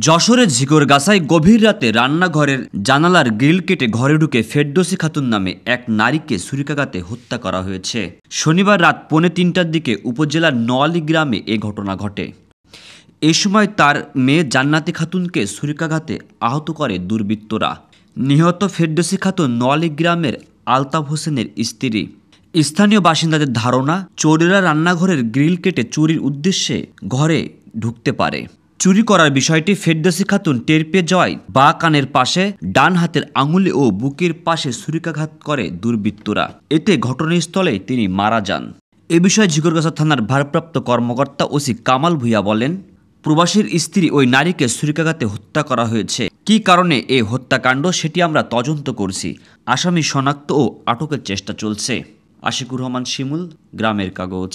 যশোরের ঝিকরগাছায় গভীর রাতে রান্নাঘরের জানালার গ্রিল কেটে ঘরে ঢুকে ফেরদৌসী খাতুন নামে এক নারীকে ছুরিকাঘাতে হত্যা করা হয়েছে। শনিবার রাত 2:45টার দিকে উপজেলার নোয়ালী গ্রামে এ ঘটনা ঘটে। এ সময় তার মেয়ে জান্নাতি খাতুনকে ছুরিকাঘাতে আহত করে দুর্বৃত্তরা। নিহত ফেরদৌসী খাতুন নোয়ালী গ্রামের আলতাফ হোসেনের স্ত্রী। স্থানীয় বাসিন্দাদের ধারণা, চোরেরা রান্নাঘরের গ্রিল কেটে চুরির উদ্দেশ্যে ঘরে ঢুকতে পারে। চুরি করার বিষয়টি ফেরদৌসী খাতুন টের পেয়ে যাওয়ায় বাঁ কানের পাশে, ডান হাতের আঙুলে ও বুকের পাশে ছুরিকাঘাত করে দুর্বৃত্তরা। এতে ঘটনাস্থলে তিনি মারা যান। এ বিষয়ে ঝিকরগাছা থানার ভারপ্রাপ্ত কর্মকর্তা ওসি কামাল ভূঁইয়া বলেন, প্রবাসীর স্ত্রী ওই নারীকে ছুরিকাঘাতে হত্যা করা হয়েছে। কী কারণে এ হত্যাকাণ্ড সেটি আমরা তদন্ত করছি। আসামি শনাক্ত ও আটকের চেষ্টা চলছে। আশিকুর রহমান শিমুল, গ্রামের কাগজ।